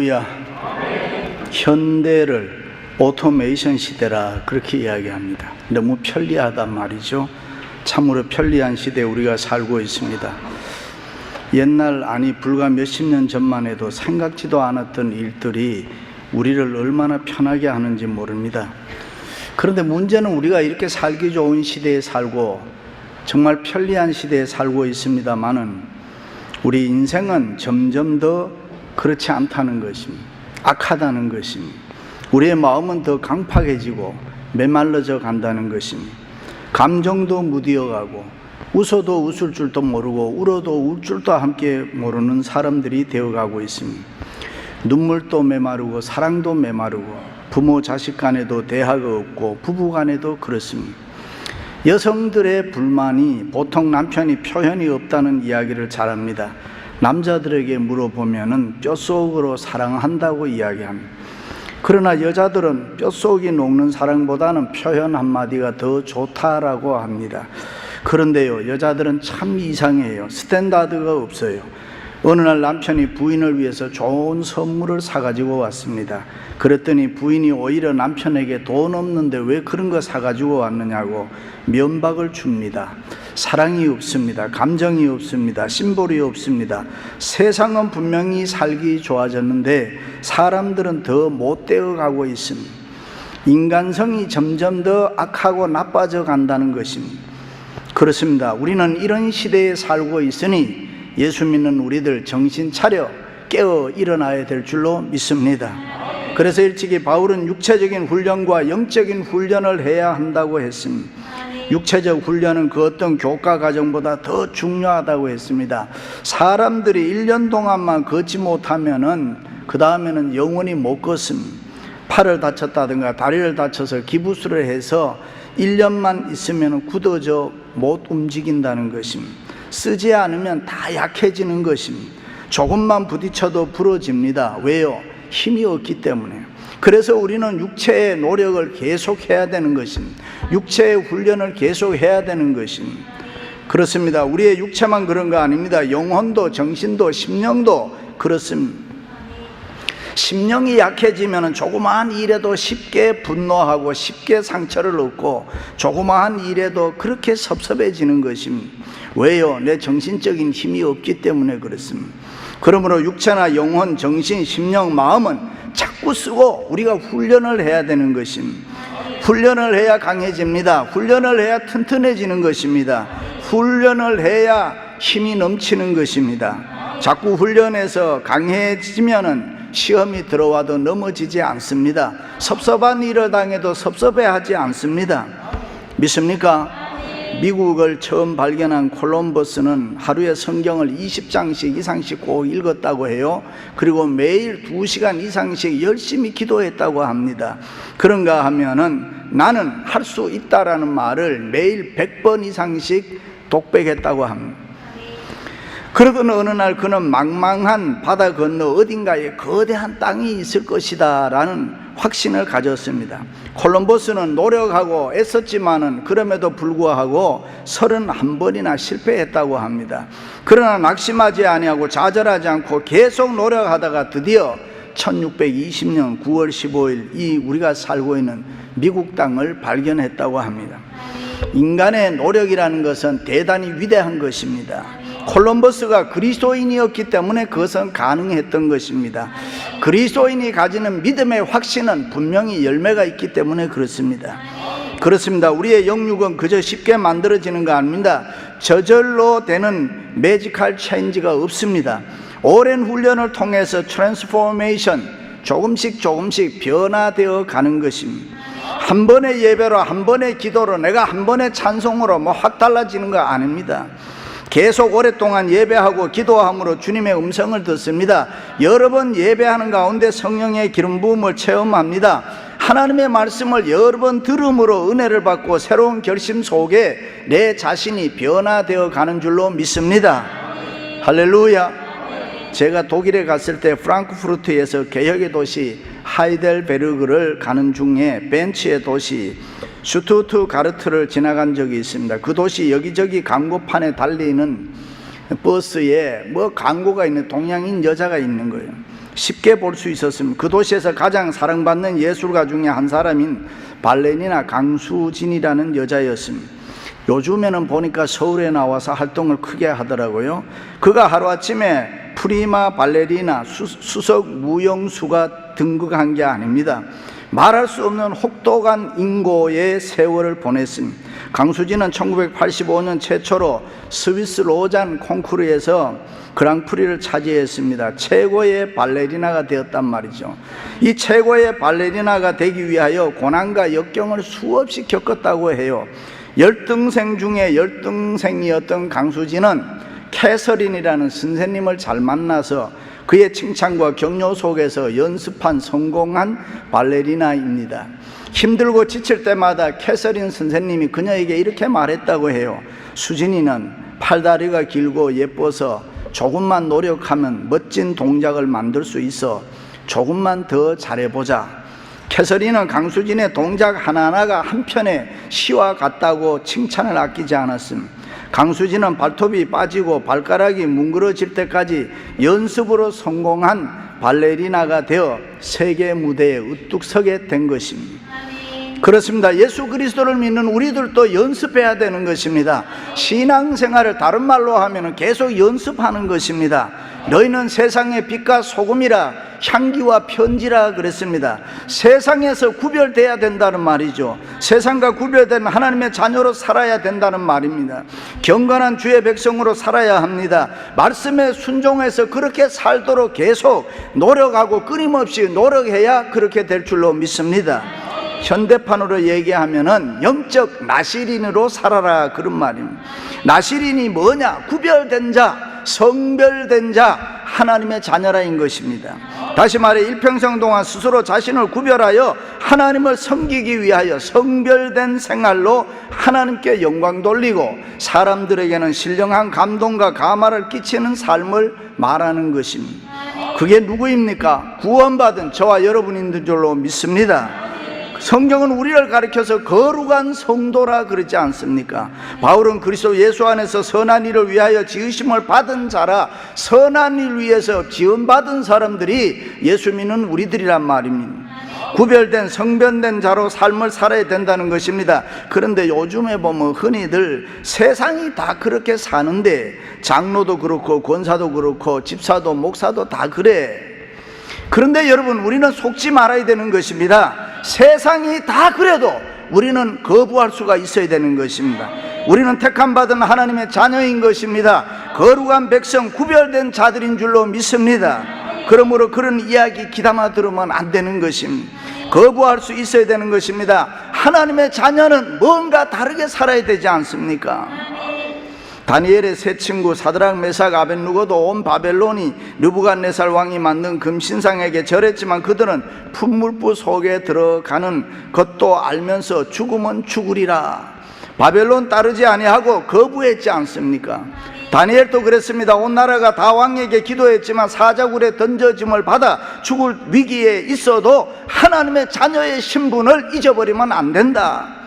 할렐루야. 현대를 오토메이션 시대라 그렇게 이야기합니다. 너무 편리하단 말이죠. 참으로 편리한 시대에 우리가 살고 있습니다. 옛날, 아니 불과 몇십 년 전만 해도 생각지도 않았던 일들이 우리를 얼마나 편하게 하는지 모릅니다. 그런데 문제는 우리가 이렇게 살기 좋은 시대에 살고 정말 편리한 시대에 살고 있습니다만은 우리 인생은 점점 더 그렇지 않다는 것입니다. 악하다는 것입니다. 우리의 마음은 더 강팍해지고 메말라져 간다는 것입니다. 감정도 무디어가고 웃어도 웃을 줄도 모르고 울어도 울 줄도 함께 모르는 사람들이 되어가고 있습니다. 눈물도 메마르고 사랑도 메마르고 부모 자식 간에도 대화가 없고 부부 간에도 그렇습니다. 여성들의 불만이 보통 남편이 표현이 없다는 이야기를 잘합니다. 남자들에게 물어보면은 뼛속으로 사랑한다고 이야기합니다. 그러나 여자들은 뼛속이 녹는 사랑보다는 표현 한마디가 더 좋다라고 합니다. 그런데요, 여자들은 참 이상해요. 스탠다드가 없어요. 어느 날 남편이 부인을 위해서 좋은 선물을 사가지고 왔습니다. 그랬더니 부인이 오히려 남편에게 돈 없는데 왜 그런 거 사가지고 왔느냐고 면박을 줍니다. 사랑이 없습니다. 감정이 없습니다. 심볼이 없습니다. 세상은 분명히 살기 좋아졌는데 사람들은 더 못되어 가고 있습니다. 인간성이 점점 더 악하고 나빠져 간다는 것입니다. 그렇습니다. 우리는 이런 시대에 살고 있으니 예수 믿는 우리들 정신 차려 깨어 일어나야 될 줄로 믿습니다. 그래서 일찍이 바울은 육체적인 훈련과 영적인 훈련을 해야 한다고 했습니다. 육체적 훈련은 그 어떤 교과 과정보다 더 중요하다고 했습니다. 사람들이 1년 동안만 걷지 못하면은 그 다음에는 영원히 못 걷습니다. 팔을 다쳤다든가 다리를 다쳐서 기부스를 해서 1년만 있으면 굳어져 못 움직인다는 것입니다. 쓰지 않으면 다 약해지는 것입니다. 조금만 부딪혀도 부러집니다. 왜요? 힘이 없기 때문에. 그래서 우리는 육체의 노력을 계속해야 되는 것입니다. 육체의 훈련을 계속해야 되는 것입니다. 그렇습니다. 우리의 육체만 그런 거 아닙니다. 영혼도 정신도 심령도 그렇습니다. 심령이 약해지면 조그마한 일에도 쉽게 분노하고 쉽게 상처를 얻고 조그마한 일에도 그렇게 섭섭해지는 것입니다. 왜요? 내 정신적인 힘이 없기 때문에 그렇습니다. 그러므로 육체나 영혼, 정신, 심령, 마음은 자꾸 쓰고 우리가 훈련을 해야 되는 것입니다. 훈련을 해야 강해집니다. 훈련을 해야 튼튼해지는 것입니다. 훈련을 해야 힘이 넘치는 것입니다. 자꾸 훈련해서 강해지면은 시험이 들어와도 넘어지지 않습니다. 섭섭한 일을 당해도 섭섭해하지 않습니다. 믿습니까? 미국을 처음 발견한 콜럼버스는 하루에 성경을 20장씩 이상씩 꼭 읽었다고 해요. 그리고 매일 2시간 이상씩 열심히 기도했다고 합니다. 그런가 하면은 나는 할 수 있다라는 말을 매일 100번 이상씩 독백했다고 합니다. 그러던 어느 날 그는 망망한 바다 건너 어딘가에 거대한 땅이 있을 것이다 라는 확신을 가졌습니다. 콜럼버스는 노력하고 애썼지만은 그럼에도 불구하고 31번이나 실패했다고 합니다. 그러나 낙심하지 아니하고 좌절하지 않고 계속 노력하다가 드디어 1620년 9월 15일 이 우리가 살고 있는 미국 땅을 발견했다고 합니다. 인간의 노력이라는 것은 대단히 위대한 것입니다. 콜럼버스가 그리스도인이었기 때문에 그것은 가능했던 것입니다. 그리스도인이 가지는 믿음의 확신은 분명히 열매가 있기 때문에 그렇습니다. 그렇습니다. 우리의 영육은 그저 쉽게 만들어지는 거 아닙니다. 저절로 되는 매지컬 체인지가 없습니다. 오랜 훈련을 통해서 트랜스포메이션, 조금씩 변화되어 가는 것입니다. 한 번의 예배로, 한 번의 기도로, 내가 한 번의 찬송으로 확 달라지는 거 아닙니다. 계속 오랫동안 예배하고 기도함으로 주님의 음성을 듣습니다. 여러 번 예배하는 가운데 성령의 기름 부음을 체험합니다. 하나님의 말씀을 여러 번 들음으로 은혜를 받고 새로운 결심 속에 내 자신이 변화되어 가는 줄로 믿습니다. 할렐루야. 제가 독일에 갔을 때 프랑크푸르트에서 개혁의 도시 하이델베르그를 가는 중에 벤츠의 도시 슈투트가르트를 지나간 적이 있습니다. 그 도시 여기저기 광고판에 달리는 버스에 광고가 있는 동양인 여자가 있는 거예요. 쉽게 볼 수 있었습니다. 그 도시에서 가장 사랑받는 예술가 중에 한 사람인 발레리나 강수진이라는 여자였습니다. 요즘에는 보니까 서울에 나와서 활동을 크게 하더라고요. 그가 하루아침에 프리마 발레리나 수석 무용수가 등극한 게 아닙니다. 말할 수 없는 혹독한 인고의 세월을 보냈습니다. 강수진은 1985년 최초로 스위스 로잔 콩쿠르에서 그랑프리를 차지했습니다. 최고의 발레리나가 되었단 말이죠. 이 최고의 발레리나가 되기 위하여 고난과 역경을 수없이 겪었다고 해요. 열등생 중에 열등생이었던 강수진은 캐서린이라는 선생님을 잘 만나서 그의 칭찬과 격려 속에서 연습한 성공한 발레리나입니다. 힘들고 지칠 때마다 캐서린 선생님이 그녀에게 이렇게 말했다고 해요. 수진이는 팔다리가 길고 예뻐서 조금만 노력하면 멋진 동작을 만들 수 있어. 조금만 더 잘해보자. 캐서린은 강수진의 동작 하나하나가 한편의 시와 같다고 칭찬을 아끼지 않았습니다. 강수진은 발톱이 빠지고 발가락이 뭉그러질 때까지 연습으로 성공한 발레리나가 되어 세계 무대에 우뚝 서게 된 것입니다. 그렇습니다. 예수 그리스도를 믿는 우리들도 연습해야 되는 것입니다. 신앙생활을 다른 말로 하면 계속 연습하는 것입니다. 너희는 세상의 빛과 소금이라 향기와 편지라 그랬습니다. 세상에서 구별돼야 된다는 말이죠. 세상과 구별된 하나님의 자녀로 살아야 된다는 말입니다. 경건한 주의 백성으로 살아야 합니다. 말씀에 순종해서 그렇게 살도록 계속 노력하고 끊임없이 노력해야 그렇게 될 줄로 믿습니다. 현대판으로 얘기하면은 영적 나시린으로 살아라 그런 말입니다. 나시린이 뭐냐? 구별된 자, 성별된 자, 하나님의 자녀라인 것입니다. 다시 말해 일평생 동안 스스로 자신을 구별하여 하나님을 섬기기 위하여 성별된 생활로 하나님께 영광 돌리고 사람들에게는 신령한 감동과 감화를 끼치는 삶을 말하는 것입니다. 그게 누구입니까? 구원받은 저와 여러분인 줄로 믿습니다. 성경은 우리를 가르쳐서 거룩한 성도라 그러지 않습니까? 바울은 그리스도 예수 안에서 선한 일을 위하여 지으심을 받은 자라, 선한 일 위해서 지음받은 사람들이 예수 믿는 우리들이란 말입니다. 구별된 성변된 자로 삶을 살아야 된다는 것입니다. 그런데 요즘에 보면 흔히들 세상이 다 그렇게 사는데 장로도 그렇고 권사도 그렇고 집사도 목사도 다 그래. 그런데 여러분, 우리는 속지 말아야 되는 것입니다. 세상이 다 그래도 우리는 거부할 수가 있어야 되는 것입니다. 우리는 택함받은 하나님의 자녀인 것입니다. 거룩한 백성, 구별된 자들인 줄로 믿습니다. 그러므로 그런 이야기 귀담아 들으면 안 되는 것입니다. 거부할 수 있어야 되는 것입니다. 하나님의 자녀는 뭔가 다르게 살아야 되지 않습니까? 다니엘의 세 친구 사드락 메삭 아벳느고도 온 바벨론이 느부갓네살 왕이 만든 금신상에게 절했지만 그들은 풀물부 속에 들어가는 것도 알면서 죽으면 죽으리라 바벨론 따르지 아니하고 거부했지 않습니까? 다니엘도 그랬습니다. 온 나라가 다 왕에게 기도했지만 사자굴에 던져짐을 받아 죽을 위기에 있어도 하나님의 자녀의 신분을 잊어버리면 안 된다.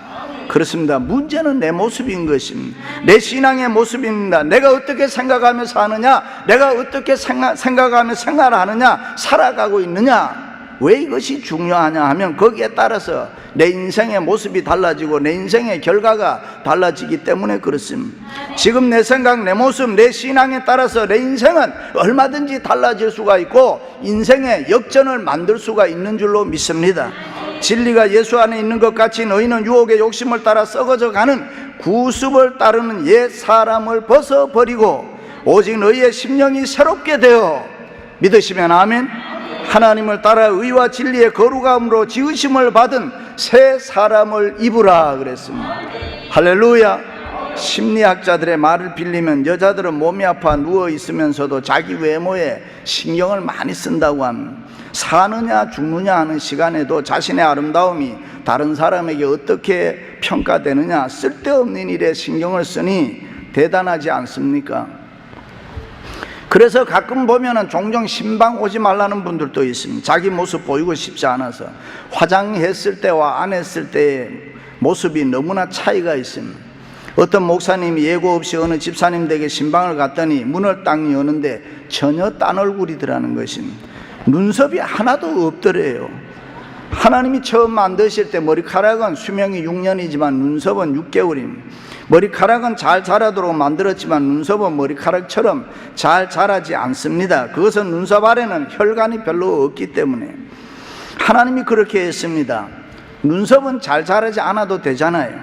그렇습니다. 문제는 내 모습인 것입니다. 내 신앙의 모습입니다. 내가 어떻게 생각하며 사느냐, 내가 어떻게 생각하며 생활하느냐, 살아가고 있느냐. 왜 이것이 중요하냐 하면 거기에 따라서 내 인생의 모습이 달라지고 내 인생의 결과가 달라지기 때문에 그렇습니다. 지금 내 생각, 내 모습, 내 신앙에 따라서 내 인생은 얼마든지 달라질 수가 있고 인생의 역전을 만들 수가 있는 줄로 믿습니다. 진리가 예수 안에 있는 것 같이 너희는 유혹의 욕심을 따라 썩어져 가는 구습을 따르는 옛 사람을 벗어버리고 오직 너희의 심령이 새롭게 되어 믿으시면 아멘. 하나님을 따라 의와 진리의 거룩함으로 지으심을 받은 새 사람을 입으라 그랬습니다. 할렐루야. 심리학자들의 말을 빌리면 여자들은 몸이 아파 누워 있으면서도 자기 외모에 신경을 많이 쓴다고 합니다. 사느냐 죽느냐 하는 시간에도 자신의 아름다움이 다른 사람에게 어떻게 평가되느냐 쓸데없는 일에 신경을 쓰니 대단하지 않습니까? 그래서 가끔 보면은 종종 신방 오지 말라는 분들도 있습니다. 자기 모습 보이고 싶지 않아서. 화장했을 때와 안 했을 때의 모습이 너무나 차이가 있습니다. 어떤 목사님이 예고 없이 어느 집사님 댁에 신방을 갔더니 문을 딱 여는데 전혀 딴 얼굴이더라는 것입니다. 눈썹이 하나도 없더래요. 하나님이 처음 만드실 때 머리카락은 수명이 6년이지만 눈썹은 6개월입니다. 머리카락은 잘 자라도록 만들었지만 눈썹은 머리카락처럼 잘 자라지 않습니다. 그것은 눈썹 아래는 혈관이 별로 없기 때문에 하나님이 그렇게 했습니다. 눈썹은 잘 자라지 않아도 되잖아요.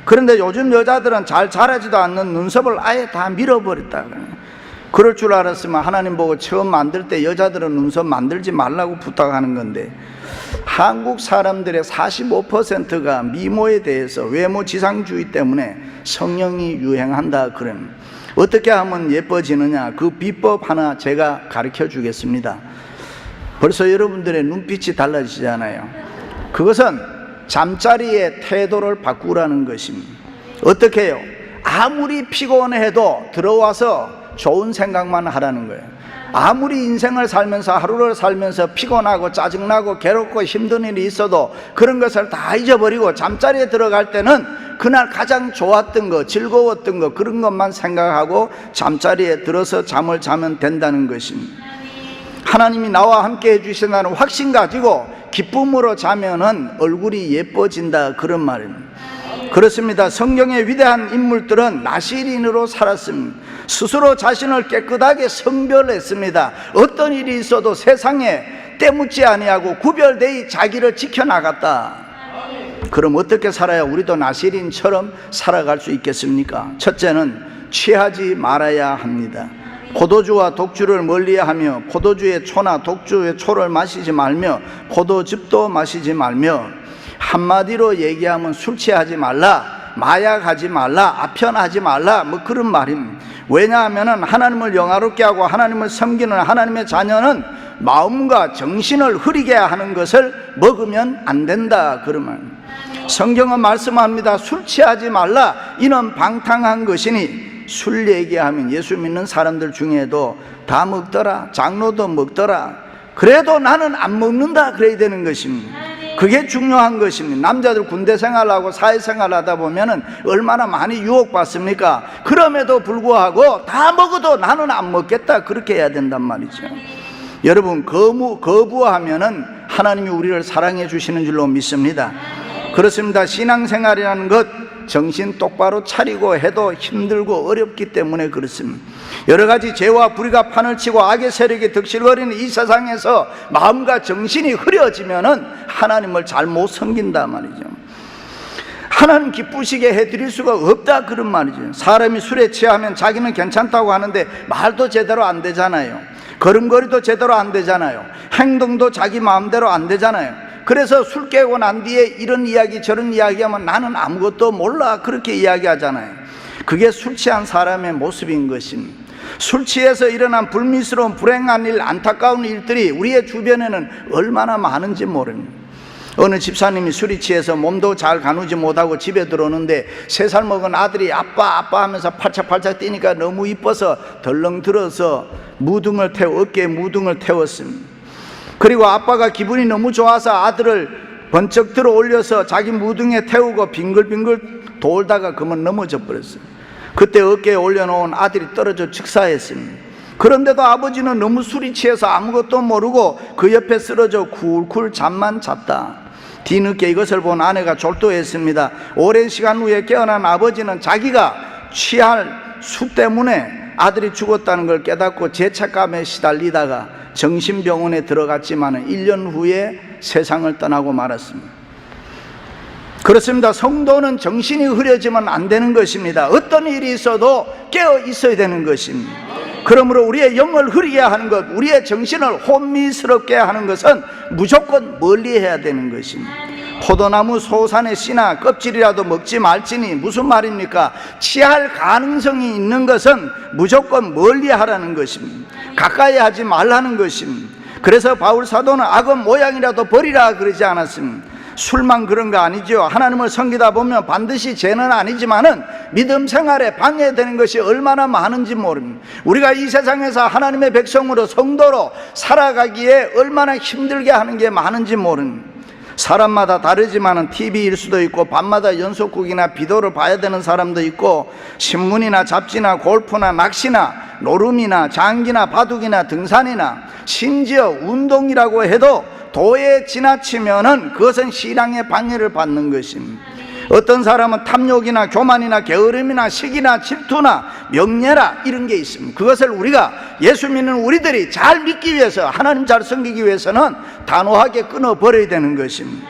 그런데 요즘 여자들은 잘 자라지도 않는 눈썹을 아예 다 밀어버렸다. 그럴 줄 알았으면 하나님 보고 처음 만들 때 여자들은 눈썹 만들지 말라고 부탁하는 건데, 한국 사람들의 45%가 미모에 대해서 외모 지상주의 때문에 성형이 유행한다. 그럼 어떻게 하면 예뻐지느냐, 그 비법 하나 제가 가르쳐 주겠습니다. 벌써 여러분들의 눈빛이 달라지잖아요. 그것은 잠자리의 태도를 바꾸라는 것입니다. 어떻게 해요? 아무리 피곤해도 들어와서 좋은 생각만 하라는 거예요. 아무리 인생을 살면서 하루를 살면서 피곤하고 짜증나고 괴롭고 힘든 일이 있어도 그런 것을 다 잊어버리고 잠자리에 들어갈 때는 그날 가장 좋았던 거, 즐거웠던 거, 그런 것만 생각하고 잠자리에 들어서 잠을 자면 된다는 것입니다. 하나님이 나와 함께 해주신다는 확신 가지고 기쁨으로 자면은 얼굴이 예뻐진다, 그런 말입니다. 그렇습니다. 성경의 위대한 인물들은 나시린으로 살았습니다. 스스로 자신을 깨끗하게 성별했습니다. 어떤 일이 있어도 세상에 때묻지 아니하고 구별되이 자기를 지켜나갔다. 그럼 어떻게 살아야 우리도 나시린처럼 살아갈 수 있겠습니까? 첫째는 취하지 말아야 합니다. 포도주와 독주를 멀리하며 포도주의 초나 독주의 초를 마시지 말며 포도즙도 마시지 말며, 한마디로 얘기하면 술 취하지 말라, 마약하지 말라, 아편하지 말라, 뭐 그런 말입니다. 왜냐하면 하나님을 영화롭게 하고 하나님을 섬기는 하나님의 자녀는 마음과 정신을 흐리게 하는 것을 먹으면 안 된다, 그러면 성경은 말씀합니다. 술 취하지 말라, 이는 방탕한 것이니. 술 얘기하면 예수 믿는 사람들 중에도 다 먹더라, 장로도 먹더라, 그래도 나는 안 먹는다 그래야 되는 것입니다. 그게 중요한 것입니다. 남자들 군대 생활하고 사회생활 하다 보면은 얼마나 많이 유혹받습니까? 그럼에도 불구하고 다 먹어도 나는 안 먹겠다, 그렇게 해야 된단 말이죠. 여러분, 거부하면은 하나님이 우리를 사랑해 주시는 줄로 믿습니다. 그렇습니다. 신앙생활이라는 것 정신 똑바로 차리고 해도 힘들고 어렵기 때문에 그렇습니다. 여러 가지 죄와 불의가 판을 치고 악의 세력이 득실거리는 이 세상에서 마음과 정신이 흐려지면은 하나님을 잘 못 섬긴다 말이죠. 하나님 기쁘시게 해드릴 수가 없다, 그런 말이죠. 사람이 술에 취하면 자기는 괜찮다고 하는데 말도 제대로 안 되잖아요. 걸음걸이도 제대로 안 되잖아요. 행동도 자기 마음대로 안 되잖아요. 그래서 술 깨고 난 뒤에 이런 이야기 저런 이야기하면 나는 아무것도 몰라, 그렇게 이야기하잖아요. 그게 술 취한 사람의 모습인 것입니다. 술 취해서 일어난 불미스러운 불행한 일, 안타까운 일들이 우리의 주변에는 얼마나 많은지 모릅니다. 어느 집사님이 술이 취해서 몸도 잘 가누지 못하고 집에 들어오는데 3살 먹은 아들이 아빠 아빠 하면서 팔짝팔짝 뛰니까 너무 이뻐서 덜렁 들어서 어깨에 무등을 태웠습니다. 그리고 아빠가 기분이 너무 좋아서 아들을 번쩍 들어 올려서 자기 무등에 태우고 빙글빙글 돌다가 그만 넘어져 버렸어요. 그때 어깨에 올려놓은 아들이 떨어져 즉사했습니다. 그런데도 아버지는 너무 술이 취해서 아무것도 모르고 그 옆에 쓰러져 쿨쿨 잠만 잤다. 뒤늦게 이것을 본 아내가 졸도했습니다. 오랜 시간 후에 깨어난 아버지는 자기가 취할 술 때문에 아들이 죽었다는 걸 깨닫고 죄책감에 시달리다가 정신병원에 들어갔지만 1년 후에 세상을 떠나고 말았습니다. 그렇습니다. 성도는 정신이 흐려지면 안 되는 것입니다. 어떤 일이 있어도 깨어 있어야 되는 것입니다. 그러므로 우리의 영을 흐리게 하는 것, 우리의 정신을 혼미스럽게 하는 것은 무조건 멀리해야 되는 것입니다. 포도나무 소산의 씨나 껍질이라도 먹지 말지니, 무슨 말입니까? 취할 가능성이 있는 것은 무조건 멀리하라는 것입니다. 가까이 하지 말라는 것입니다. 그래서 바울 사도는 악은 모양이라도 버리라 그러지 않았습니다. 술만 그런 거 아니죠. 하나님을 섬기다 보면 반드시 죄는 아니지만은 믿음 생활에 방해되는 것이 얼마나 많은지 모릅니다. 우리가 이 세상에서 하나님의 백성으로 성도로 살아가기에 얼마나 힘들게 하는 게 많은지 모릅니다. 사람마다 다르지만은 TV일 수도 있고 밤마다 연속극이나 비디오를 봐야 되는 사람도 있고 신문이나 잡지나 골프나 낚시나 노름이나 장기나 바둑이나 등산이나 심지어 운동이라고 해도 도에 지나치면은 그것은 신앙의 방해를 받는 것입니다. 어떤 사람은 탐욕이나 교만이나 게으름이나 시기나 질투나 명예라 이런 게 있습니다. 그것을 우리가 예수 믿는 우리들이 잘 믿기 위해서, 하나님 잘 섬기기 위해서는 단호하게 끊어버려야 되는 것입니다.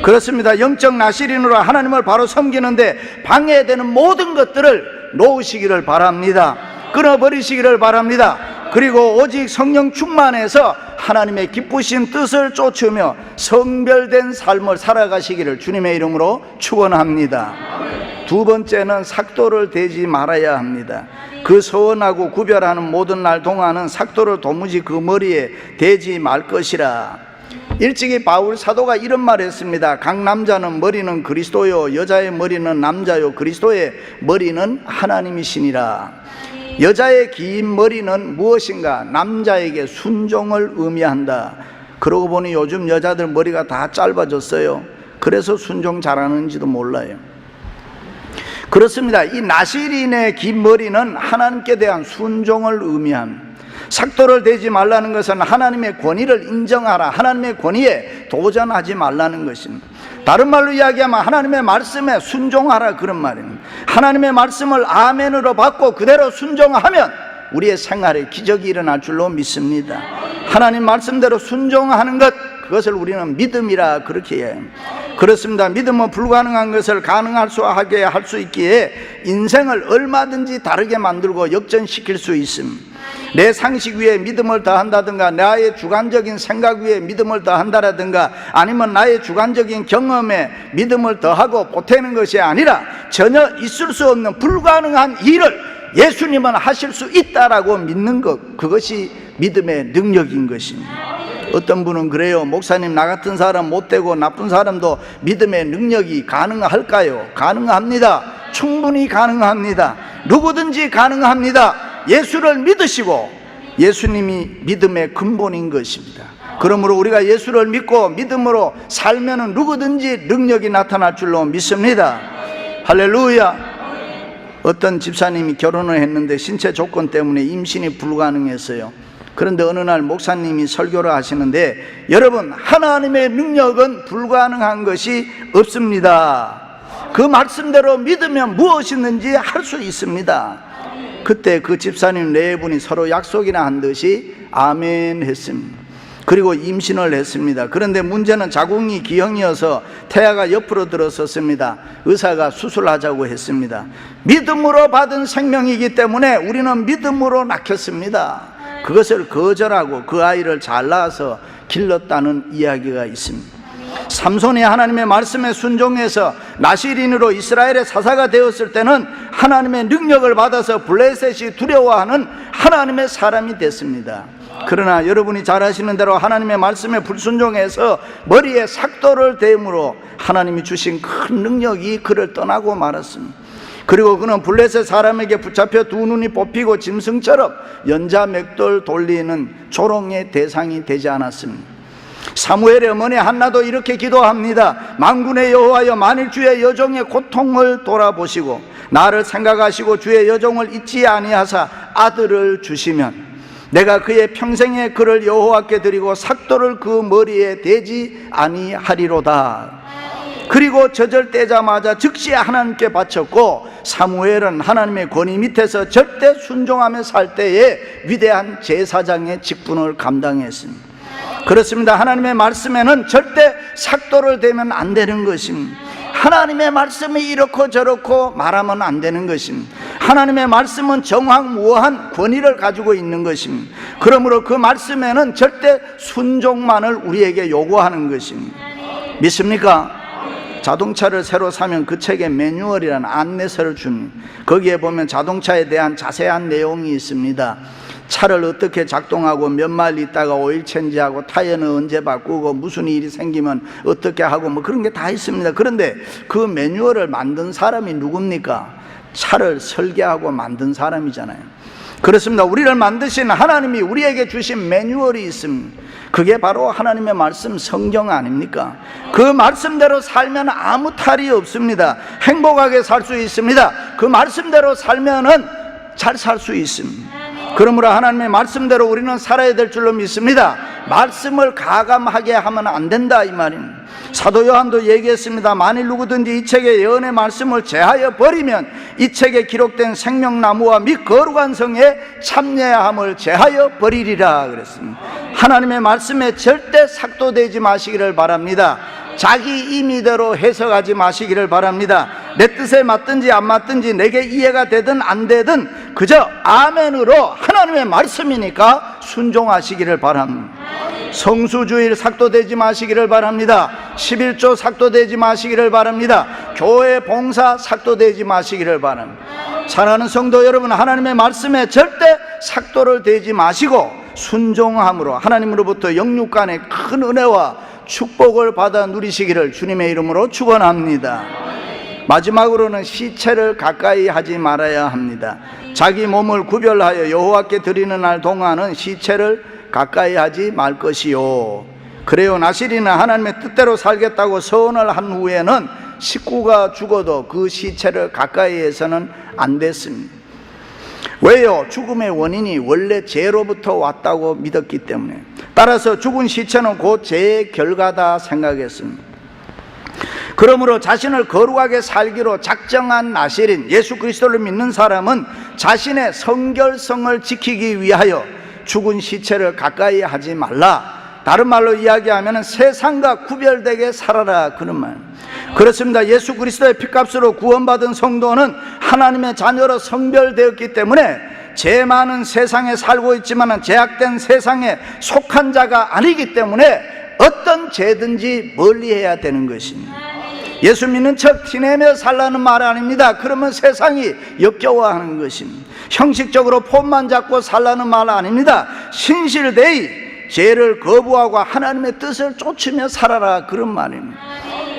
그렇습니다. 영적 나시린으로 하나님을 바로 섬기는데 방해되는 모든 것들을 놓으시기를 바랍니다. 끊어버리시기를 바랍니다. 그리고 오직 성령 충만해서 하나님의 기쁘신 뜻을 쫓으며 성별된 삶을 살아가시기를 주님의 이름으로 축원합니다. 두 번째는 삭도를 대지 말아야 합니다. 그 서원하고 구별하는 모든 날 동안은 삭도를 도무지 그 머리에 대지 말 것이라. 일찍이 바울 사도가 이런 말을 했습니다. 각 남자는 머리는 그리스도요, 여자의 머리는 남자요, 그리스도의 머리는 하나님이시니라. 여자의 긴 머리는 무엇인가? 남자에게 순종을 의미한다. 그러고 보니 요즘 여자들 머리가 다 짧아졌어요. 그래서 순종 잘하는지도 몰라요. 그렇습니다. 이 나시린의 긴 머리는 하나님께 대한 순종을 의미합니다. 삭도를 대지 말라는 것은 하나님의 권위를 인정하라, 하나님의 권위에 도전하지 말라는 것입니다. 다른 말로 이야기하면 하나님의 말씀에 순종하라, 그런 말입니다. 하나님의 말씀을 아멘으로 받고 그대로 순종하면 우리의 생활에 기적이 일어날 줄로 믿습니다. 하나님 말씀대로 순종하는 것, 그것을 우리는 믿음이라 그렇게 해요. 그렇습니다. 믿음은 불가능한 것을 가능하게 할 수 있기에 인생을 얼마든지 다르게 만들고 역전시킬 수 있습니다. 내 상식 위에 믿음을 더한다든가, 나의 주관적인 생각 위에 믿음을 더한다라든가, 아니면 나의 주관적인 경험에 믿음을 더하고 보태는 것이 아니라 전혀 있을 수 없는 불가능한 일을 예수님은 하실 수 있다라고 믿는 것, 그것이 믿음의 능력인 것입니다. 어떤 분은 그래요. 목사님, 나 같은 사람 못되고 나쁜 사람도 믿음의 능력이 가능할까요? 가능합니다. 충분히 가능합니다. 누구든지 가능합니다. 예수를 믿으시고, 예수님이 믿음의 근본인 것입니다. 그러므로 우리가 예수를 믿고 믿음으로 살면 누구든지 능력이 나타날 줄로 믿습니다. 할렐루야. 어떤 집사님이 결혼을 했는데 신체 조건 때문에 임신이 불가능했어요. 그런데 어느 날 목사님이 설교를 하시는데, 여러분, 하나님의 능력은 불가능한 것이 없습니다. 그 말씀대로 믿으면 무엇이든지 할 수 있습니다. 그때 그 집사님 네 분이 서로 약속이나 한 듯이 아멘 했습니다. 그리고 임신을 했습니다. 그런데 문제는 자궁이 기형이어서 태아가 옆으로 들어섰습니다. 의사가 수술하자고 했습니다. 믿음으로 받은 생명이기 때문에 우리는 믿음으로 낳겠습니다. 그것을 거절하고 그 아이를 잘 낳아서 길렀다는 이야기가 있습니다. 삼손이 하나님의 말씀에 순종해서 나시린으로 이스라엘의 사사가 되었을 때는 하나님의 능력을 받아서 블레셋이 두려워하는 하나님의 사람이 됐습니다. 그러나 여러분이 잘 아시는 대로 하나님의 말씀에 불순종해서 머리에 삭도를 대므로 하나님이 주신 큰 능력이 그를 떠나고 말았습니다. 그리고 그는 블레셋 사람에게 붙잡혀 두 눈이 뽑히고 짐승처럼 연자 맷돌 돌리는 조롱의 대상이 되지 않았습니다. 사무엘의 어머니 한나도 이렇게 기도합니다. 만군의 여호와여, 만일 주의 여종의 고통을 돌아보시고 나를 생각하시고 주의 여종을 잊지 아니하사 아들을 주시면 내가 그의 평생의 그를 여호와께 드리고 삭도를 그 머리에 대지 아니하리로다. 그리고 저절되자마자 즉시 하나님께 바쳤고, 사무엘은 하나님의 권위 밑에서 절대 순종하며 살 때에 위대한 제사장의 직분을 감당했습니다. 그렇습니다. 하나님의 말씀에는 절대 삭도를 대면 안 되는 것입니다. 하나님의 말씀이 이렇고 저렇고 말하면 안 되는 것입니다. 하나님의 말씀은 정확무어한 권위를 가지고 있는 것입니다. 그러므로 그 말씀에는 절대 순종만을 우리에게 요구하는 것입니다. 믿습니까? 자동차를 새로 사면 그 책에 매뉴얼이라는 안내서를 줍니다. 거기에 보면 자동차에 대한 자세한 내용이 있습니다. 차를 어떻게 작동하고 몇 마일 있다가 오일 체인지하고 타이어는 언제 바꾸고 무슨 일이 생기면 어떻게 하고 뭐 그런 게 다 있습니다. 그런데 그 매뉴얼을 만든 사람이 누굽니까? 차를 설계하고 만든 사람이잖아요. 그렇습니다. 우리를 만드신 하나님이 우리에게 주신 매뉴얼이 있습니다. 그게 바로 하나님의 말씀 성경 아닙니까? 그 말씀대로 살면 아무 탈이 없습니다. 행복하게 살 수 있습니다. 그 말씀대로 살면은 잘 살 수 있습니다. 그러므로 하나님의 말씀대로 우리는 살아야 될 줄로 믿습니다. 말씀을 가감하게 하면 안 된다 이 말입니다. 사도 요한도 얘기했습니다. 만일 누구든지 이 책의 예언의 말씀을 제하여 버리면 이 책에 기록된 생명나무와 및 거룩한 성에 참여함을 제하여 버리리라 그랬습니다. 하나님의 말씀에 절대 삭도되지 마시기를 바랍니다. 자기 임의대로 해석하지 마시기를 바랍니다. 내 뜻에 맞든지 안 맞든지, 내게 이해가 되든 안 되든 그저 아멘으로 하나님의 말씀이니까 순종하시기를 바랍니다. 성수주일 삭도되지 마시기를 바랍니다. 11조 삭도되지 마시기를 바랍니다. 교회 봉사 삭도되지 마시기를 바랍니다. 사랑하는 성도 여러분, 하나님의 말씀에 절대 삭도를 대지 마시고 순종함으로 하나님으로부터 영육간의 큰 은혜와 축복을 받아 누리시기를 주님의 이름으로 축원합니다. 마지막으로는 시체를 가까이 하지 말아야 합니다. 자기 몸을 구별하여 여호와께 드리는 날 동안은 시체를 가까이 하지 말 것이요. 그래요, 나실이는 하나님의 뜻대로 살겠다고 서원을 한 후에는 식구가 죽어도 그 시체를 가까이 해서는 안 됐습니다. 왜요? 죽음의 원인이 원래 죄로부터 왔다고 믿었기 때문에. 따라서 죽은 시체는 곧 죄의 결과다 생각했습니다. 그러므로 자신을 거룩하게 살기로 작정한 나실인 예수 그리스도를 믿는 사람은 자신의 성결성을 지키기 위하여 죽은 시체를 가까이 하지 말라, 다른 말로 이야기하면 세상과 구별되게 살아라, 그런 말. 그렇습니다. 예수 그리스도의 피값으로 구원받은 성도는 하나님의 자녀로 성별되었기 때문에 죄 많은 세상에 살고 있지만 죄악된 세상에 속한 자가 아니기 때문에 어떤 죄든지 멀리해야 되는 것입니다. 예수 믿는 척 티내며 살라는 말 아닙니다. 그러면 세상이 역겨워하는 것입니다. 형식적으로 폼만 잡고 살라는 말 아닙니다. 신실되이 죄를 거부하고 하나님의 뜻을 쫓으며 살아라, 그런 말입니다.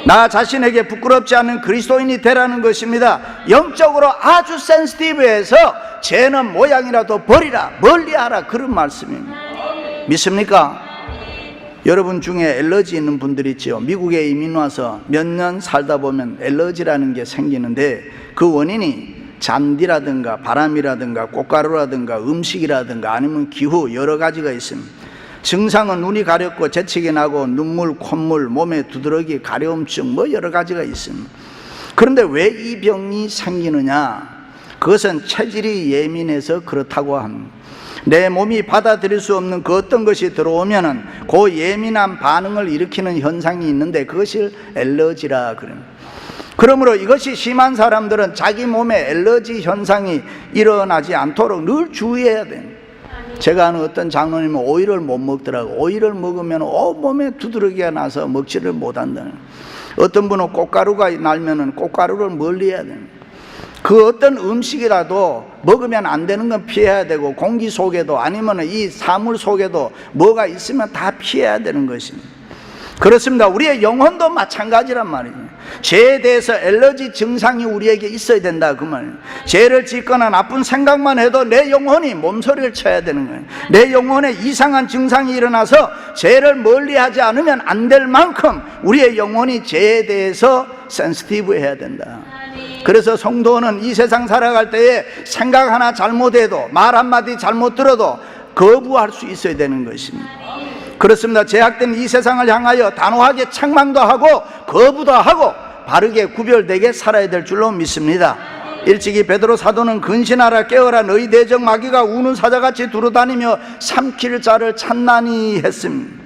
나 자신에게 부끄럽지 않은 그리스도인이 되라는 것입니다. 영적으로 아주 센시티브해서 죄는 모양이라도 버리라, 멀리하라, 그런 말씀입니다. 믿습니까? 여러분 중에 알러지 있는 분들이 있죠. 미국에 이민 와서 몇 년 살다 보면 알러지라는 게 생기는데 그 원인이 잔디라든가 바람이라든가 꽃가루라든가 음식이라든가 아니면 기후, 여러 가지가 있습니다. 증상은 눈이 가렵고 재채기 나고 눈물, 콧물, 몸에 두드러기, 가려움증, 뭐 여러 가지가 있습니다. 그런데 왜 이 병이 생기느냐? 그것은 체질이 예민해서 그렇다고 합니다. 내 몸이 받아들일 수 없는 그 어떤 것이 들어오면은 그 예민한 반응을 일으키는 현상이 있는데 그것이 알러지라 그럽니다. 그러므로 이것이 심한 사람들은 자기 몸에 알러지 현상이 일어나지 않도록 늘 주의해야 됩니다. 제가 아는 어떤 장로님은 오이를 못 먹더라고. 오이를 먹으면 온몸에 두드러기가 나서 먹지를 못한다는. 어떤 분은 꽃가루가 날면은 꽃가루를 멀리해야 됩니다. 그 어떤 음식이라도 먹으면 안 되는 건 피해야 되고, 공기 속에도 아니면 이 사물 속에도 뭐가 있으면 다 피해야 되는 것입니다. 그렇습니다. 우리의 영혼도 마찬가지란 말이에요. 죄에 대해서 알러지 증상이 우리에게 있어야 된다, 그 말이에요. 죄를 짓거나 나쁜 생각만 해도 내 영혼이 몸소리를 쳐야 되는 거예요. 내 영혼에 이상한 증상이 일어나서 죄를 멀리하지 않으면 안 될 만큼 우리의 영혼이 죄에 대해서 센시티브해야 된다. 그래서 성도는 이 세상 살아갈 때에 생각 하나 잘못해도, 말 한마디 잘못 들어도 거부할 수 있어야 되는 것입니다. 그렇습니다. 죄악된 이 세상을 향하여 단호하게 책망도 하고 거부도 하고 바르게 구별되게 살아야 될 줄로 믿습니다. 일찍이 베드로 사도는 근신하라, 깨어라, 너희 내적 마귀가 우는 사자같이 두루다니며 삼킬 자를 찾나니 했습니다.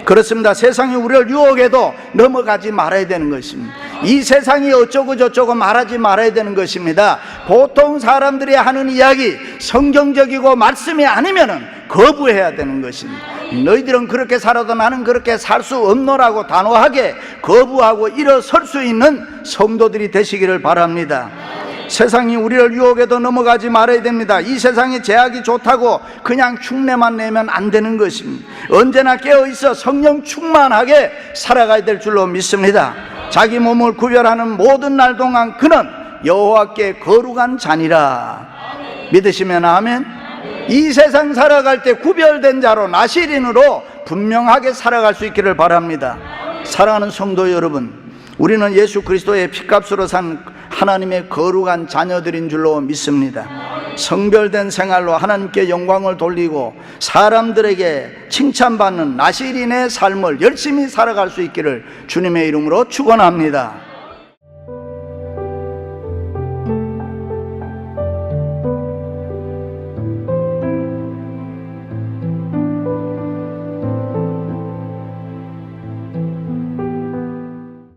그렇습니다. 세상이 우리를 유혹해도 넘어가지 말아야 되는 것입니다. 이 세상이 어쩌고 저쩌고 말하지 말아야 되는 것입니다. 보통 사람들이 하는 이야기, 성경적이고 말씀이 아니면은 거부해야 되는 것입니다. 너희들은 그렇게 살아도 나는 그렇게 살 수 없노라고 단호하게 거부하고 일어설 수 있는 성도들이 되시기를 바랍니다. 세상이 우리를 유혹해도 넘어가지 말아야 됩니다. 이 세상에 죄악이 좋다고 그냥 흉내만 내면 안 되는 것입니다. 언제나 깨어있어 성령 충만하게 살아가야 될 줄로 믿습니다. 자기 몸을 구별하는 모든 날 동안 그는 여호와께 거룩한 자니라. 믿으시면 아멘. 이 세상 살아갈 때 구별된 자로, 나실인으로 분명하게 살아갈 수 있기를 바랍니다. 사랑하는 성도 여러분, 우리는 예수 그리스도의 피값으로 산 하나님의 거룩한 자녀들인 줄로 믿습니다. 성별된 생활로 하나님께 영광을 돌리고 사람들에게 칭찬받는 나시린의 삶을 열심히 살아갈 수 있기를 주님의 이름으로 축원합니다.